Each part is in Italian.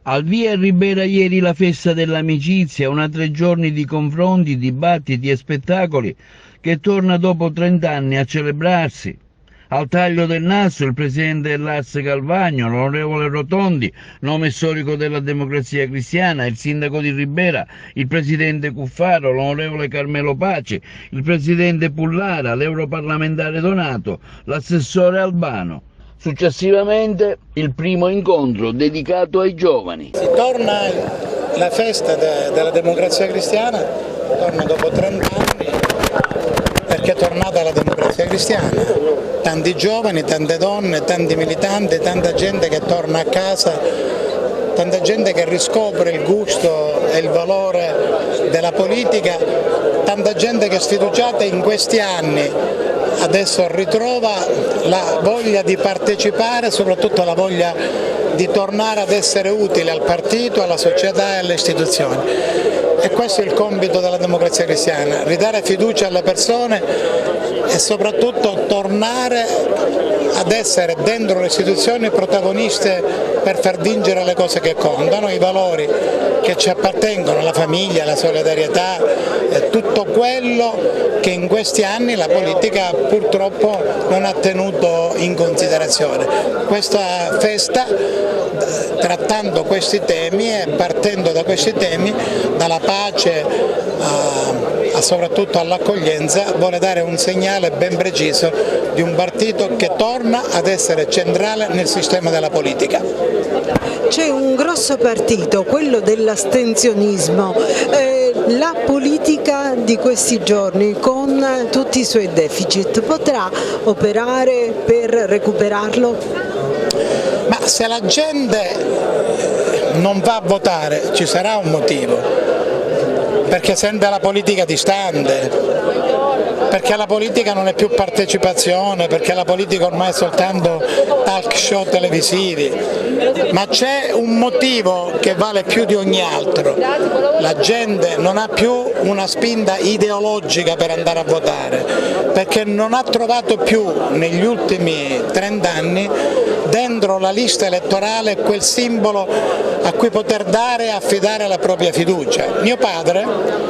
Al via Ribera ieri la festa dell'amicizia, una 3 giorni di confronti, dibattiti e spettacoli che torna dopo 30 anni a celebrarsi. Al taglio del nastro il presidente dell'Ars Calvagno, l'onorevole Rotondi, nome storico della Democrazia Cristiana, il sindaco di Ribera, il presidente Cuffaro, l'onorevole Carmelo Pace, il presidente Pullara, l'europarlamentare Donato, l'assessore Albano. Successivamente il primo incontro dedicato ai giovani. Si torna la festa della Democrazia Cristiana, torna dopo 30 anni perché è tornata la Democrazia Cristiana. Tanti giovani, tante donne, tanti militanti, tanta gente che torna a casa, tanta gente che riscopre il gusto e il valore della politica, tanta gente che sfiduciata in questi anni adesso ritrova la voglia di partecipare, soprattutto la voglia di tornare ad essere utile al partito, alla società e alle istituzioni. E questo è il compito della Democrazia Cristiana, ridare fiducia alle persone e soprattutto tornare ad essere dentro le istituzioni protagoniste per far vincere le cose che contano, i valori che ci appartengono, la famiglia, la solidarietà, tutto quello che in questi anni la politica purtroppo non ha tenuto in considerazione. Questa festa, trattando questi temi e partendo da questi temi, dalla pace soprattutto all'accoglienza, vuole dare un segnale ben preciso di un partito che torna ad essere centrale nel sistema della politica. C'è un grosso partito, quello dell'astensionismo. La politica di questi giorni, con tutti i suoi deficit, potrà operare per recuperarlo? Ma se la gente non va a votare ci sarà un motivo, perché sente la politica distante, perché la politica non è più partecipazione, perché la politica ormai è soltanto talk show televisivi, ma c'è un motivo che vale più di ogni altro: la gente non ha più una spinta ideologica per andare a votare, perché non ha trovato più negli ultimi 30 anni dentro la lista elettorale quel simbolo a cui poter dare e affidare la propria fiducia. Mio padre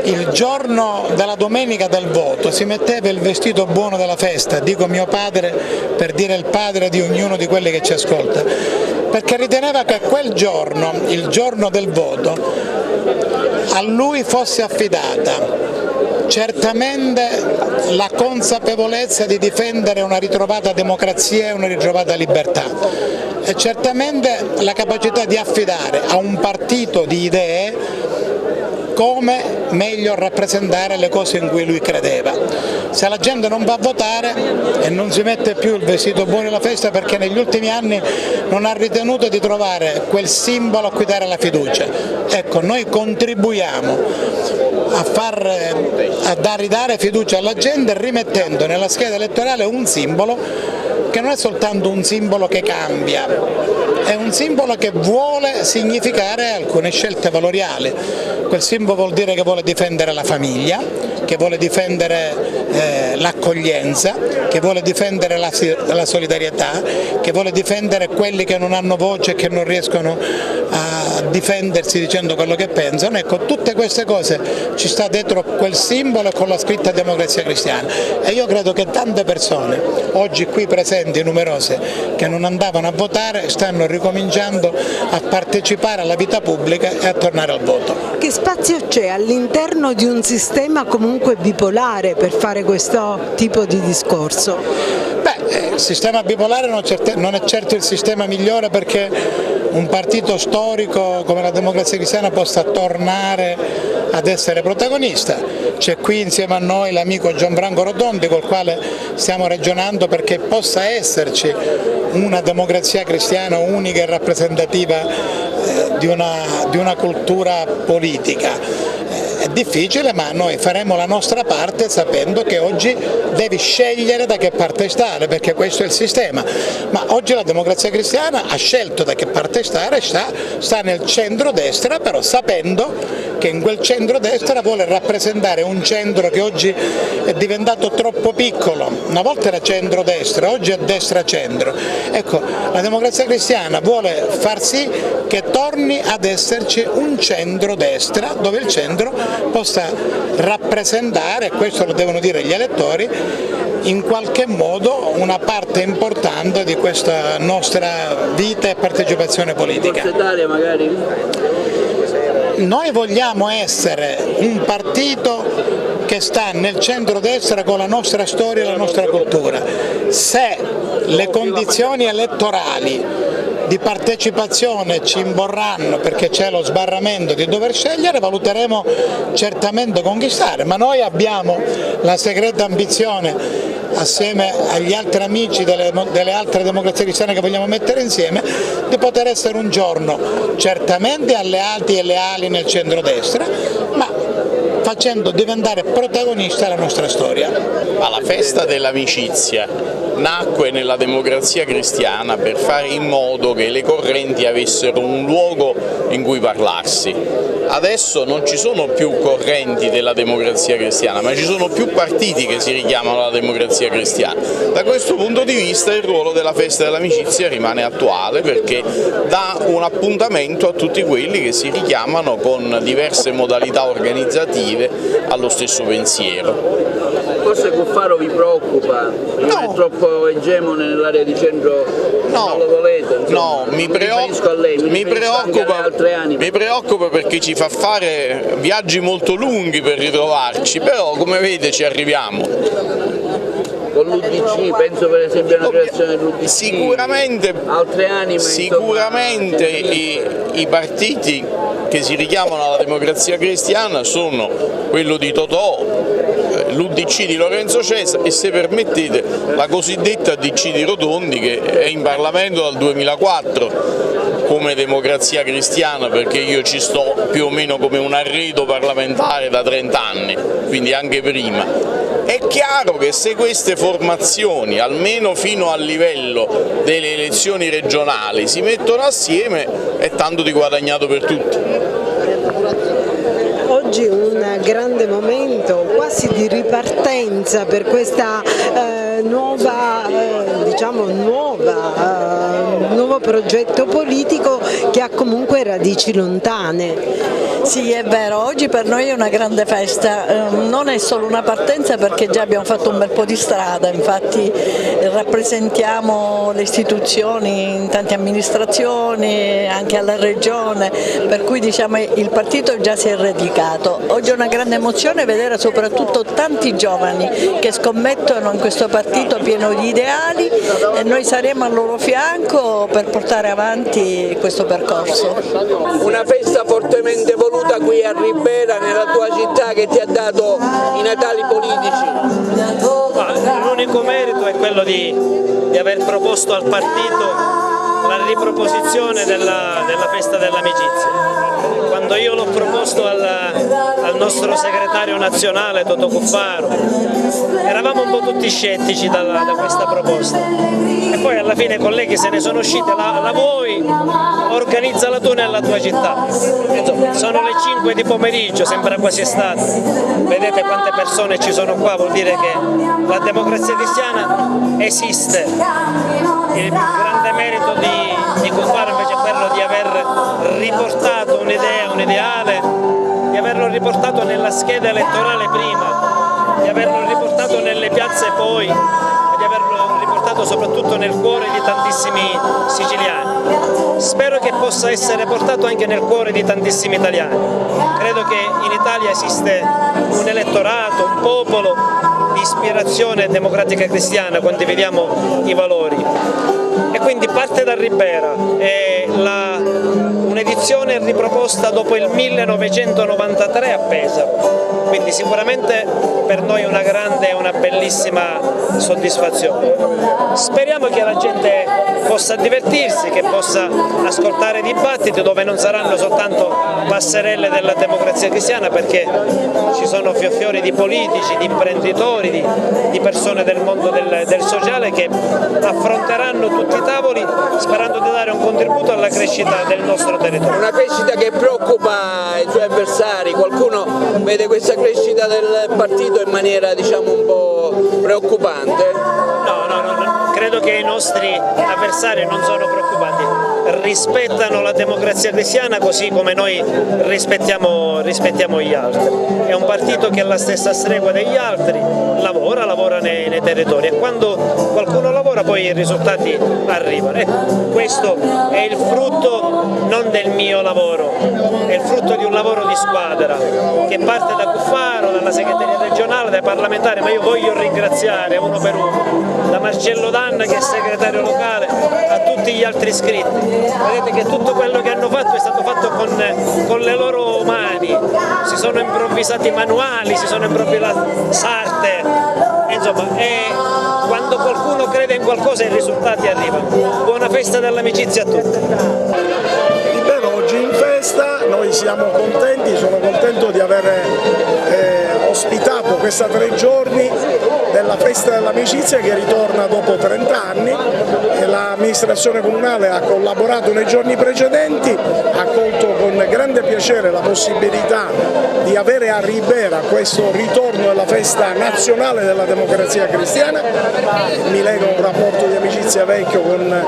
il giorno della domenica del voto si metteva il vestito buono della festa, dico mio padre per dire il padre di ognuno di quelli che ci ascolta, perché riteneva che quel giorno, il giorno del voto, a lui fosse affidata certamente la consapevolezza di difendere una ritrovata democrazia e una ritrovata libertà e certamente la capacità di affidare a un partito di idee come meglio rappresentare le cose in cui lui credeva. Se la gente non va a votare e non si mette più il vestito buono alla festa perché negli ultimi anni non ha ritenuto di trovare quel simbolo a cui dare la fiducia. Ecco, noi contribuiamo a ridare fiducia alla gente rimettendo nella scheda elettorale un simbolo che non è soltanto un simbolo che cambia, è un simbolo che vuole significare alcune scelte valoriali. Quel simbolo vuol dire che vuole difendere la famiglia, che vuole difendere l'accoglienza, che vuole difendere la solidarietà, che vuole difendere quelli che non hanno voce e che non riescono a difendersi dicendo quello che pensano. Ecco, tutte queste cose ci sta dentro quel simbolo con la scritta Democrazia Cristiana e io credo che tante persone, oggi qui presenti numerose, che non andavano a votare, stanno ricominciando a partecipare alla vita pubblica e a tornare al voto. Che spazio c'è all'interno di un sistema comunque bipolare per fare questo tipo di discorso? Il sistema bipolare non è certo il sistema migliore perché un partito storico come la Democrazia Cristiana possa tornare ad essere protagonista. C'è qui insieme a noi l'amico Gianfranco Rotondi col quale stiamo ragionando perché possa esserci una Democrazia Cristiana unica e rappresentativa di una cultura politica. È difficile, ma noi faremo la nostra parte sapendo che oggi devi scegliere da che parte stare, perché questo è il sistema. Ma oggi la Democrazia Cristiana ha scelto da che parte stare, sta nel centro-destra, però sapendo perché in quel centrodestra vuole rappresentare un centro che oggi è diventato troppo piccolo. Una volta era centrodestra, oggi è destra-centro. Ecco, la Democrazia Cristiana vuole far sì che torni ad esserci un centrodestra dove il centro possa rappresentare, questo lo devono dire gli elettori, in qualche modo una parte importante di questa nostra vita e partecipazione politica. Forza Italia magari? Noi vogliamo essere un partito che sta nel centrodestra con la nostra storia e la nostra cultura. Se le condizioni elettorali di partecipazione ci imborranno perché c'è lo sbarramento di dover scegliere, valuteremo certamente conquistare, ma noi abbiamo la segreta ambizione, assieme agli altri amici delle altre democrazie cristiane che vogliamo mettere insieme, di poter essere un giorno certamente alleati e leali nel centrodestra, ma facendo diventare protagonista la nostra storia. Ma la festa dell'amicizia nacque nella Democrazia Cristiana per fare in modo che le correnti avessero un luogo in cui parlarsi. Adesso non ci sono più correnti della Democrazia Cristiana, ma ci sono più partiti che si richiamano alla Democrazia Cristiana. Da questo punto di vista il ruolo della festa dell'amicizia rimane attuale, perché dà un appuntamento a tutti quelli che si richiamano con diverse modalità organizzative allo stesso pensiero. Forse Cuffaro vi preoccupa? Non No. è troppo egemone nell'area di centro? No. Non lo volete? Insomma, No, mi riferisco a lei, mi riferisco anche alle altre anime. mi preoccupa perché ci fa fare viaggi molto lunghi per ritrovarci, però come vede ci arriviamo. Con l'UDC, penso per esempio alla creazione dell'UDC, Sicuramente, altre anime, sicuramente insomma, i partiti che si richiamano alla Democrazia Cristiana sono quello di Totò, l'UDC di Lorenzo Cesa e, se permettete, la cosiddetta DC di Rotondi, che è in Parlamento dal 2004 come Democrazia Cristiana, perché io ci sto più o meno come un arredo parlamentare da 30 anni, quindi anche prima. È chiaro che se queste formazioni, almeno fino al livello delle elezioni regionali, si mettono assieme, è tanto di guadagnato per tutti. Oggi un grande momento, quasi di ripartenza per questa nuovo progetto politico che ha comunque radici lontane. Sì, è vero, oggi per noi è una grande festa, non è solo una partenza perché già abbiamo fatto un bel po' di strada, infatti rappresentiamo le istituzioni in tante amministrazioni, anche alla regione, per cui diciamo il partito già si è radicato. Oggi è una grande emozione vedere soprattutto tanti giovani che scommettono in questo partito pieno di ideali e noi saremo al loro fianco per portare avanti questo percorso. Una festa fortemente voluta qui a Ribera, nella tua città, che ti ha dato i Natali politici. L'unico merito è quello di aver proposto al partito la riproposizione della festa dell'amicizia. Quando io l'ho proposto al nostro segretario nazionale Totò Cuffaro, eravamo un po' tutti scettici da questa proposta e poi alla fine i colleghi se ne sono usciti, la vuoi? Organizzala tu nella tua città. Insomma, sono le 5 di pomeriggio, sembra quasi estate, vedete quante persone ci sono qua, vuol dire che la Democrazia Cristiana esiste. Il grande merito di Cuffaro invece è quello di aver riportato un'idea, un ideale, di averlo riportato nella scheda elettorale prima, di averlo riportato nelle piazze poi, e di averlo riportato soprattutto nel cuore di tantissimi siciliani. Spero che possa essere portato anche nel cuore di tantissimi italiani. Credo che in Italia esiste un elettorato, un popolo di ispirazione democratica cristiana, condividiamo i valori. E quindi parte da Ribera, è un'edizione riproposta dopo il 1993 a Pesaro, quindi sicuramente per noi è una grande e una bellissima soddisfazione. Speriamo che la gente possa divertirsi, che possa ascoltare dibattiti dove non saranno soltanto passerelle della Democrazia Cristiana, perché ci sono fiori di politici, di imprenditori, di persone del mondo del sociale che affronteranno tutti i tavoli sperando di dare un contributo alla crescita del nostro territorio. Una crescita che preoccupa i suoi avversari, qualcuno vede questa crescita del partito in maniera diciamo un po' preoccupante? No, credo che i nostri avversari non sono preoccupati, rispettano la Democrazia Cristiana così come noi rispettiamo gli altri. È un partito che è alla stessa stregua degli altri, lavora nei territori e quando qualcuno lavora poi i risultati arrivano. Questo è il frutto non del mio lavoro, è il frutto di un lavoro di squadra che parte da Cuffaro, dalla segreteria regionale, dai parlamentari, ma io voglio ringraziare uno per uno, da Marcello Danna che è segretario locale, a tutti gli altri iscritti. Vedete che tutto quello che hanno fatto è stato fatto con le loro mani, si sono improvvisati manuali, si sono improvvisati sarte, insomma, quando qualcuno crede in qualcosa i risultati arrivano. Buona festa dell'amicizia a tutti. Oggi in festa noi siamo contenti, sono contento di aver ospitato questa 3 giorni della festa dell'amicizia che ritorna dopo 30 anni e l'amministrazione comunale ha collaborato nei giorni precedenti, ha colto con grande piacere la possibilità di avere a Ribera questo ritorno della festa nazionale della Democrazia Cristiana. Mi lega un rapporto di amicizia vecchio con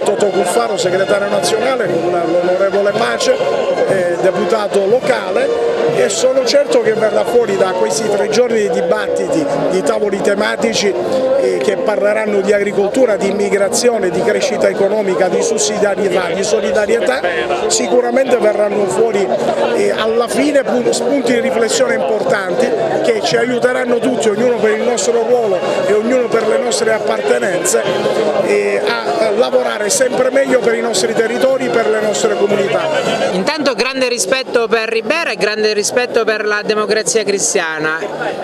Totò Cuffaro, segretario nazionale, con l'onorevole Pace, deputato locale, e sono certo che verrà fuori da questi 3 giorni di dibattiti, di tavoli tematici che parleranno di agricoltura, di immigrazione, di crescita economica, di sussidiarietà, di solidarietà, sicuramente verranno fuori alla fine spunti di riflessione importanti che ci aiuteranno tutti, ognuno per il nostro ruolo e ognuno per le nostre appartenenze, a lavorare sempre meglio per i nostri territori, per le nostre comunità. Intanto grande rispetto per Ribera e grande rispetto per la Democrazia Cristiana.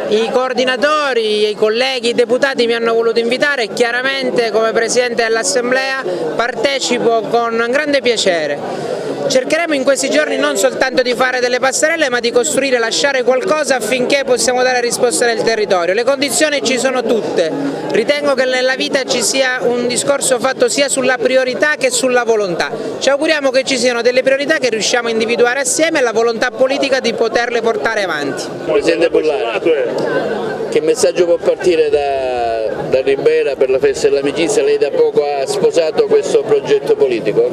I coordinatori, i colleghi, i deputati mi hanno voluto invitare e chiaramente come Presidente dell'Assemblea partecipo con grande piacere. Cercheremo in questi giorni non soltanto di fare delle passerelle ma di costruire, lasciare qualcosa affinché possiamo dare risposte nel territorio. Le condizioni ci sono tutte, ritengo che nella vita ci sia un discorso fatto sia sulla priorità che sulla volontà. Ci auguriamo che ci siano delle priorità che riusciamo a individuare assieme e la volontà politica di poterle portare avanti. Presidente Pollari, che messaggio può partire da Ribera per la festa dell'amicizia? Lei da poco ha sposato questo progetto politico?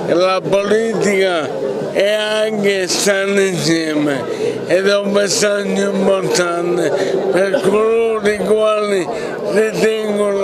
La politica è anche stare insieme ed è un messaggio importante per coloro i quali ritengono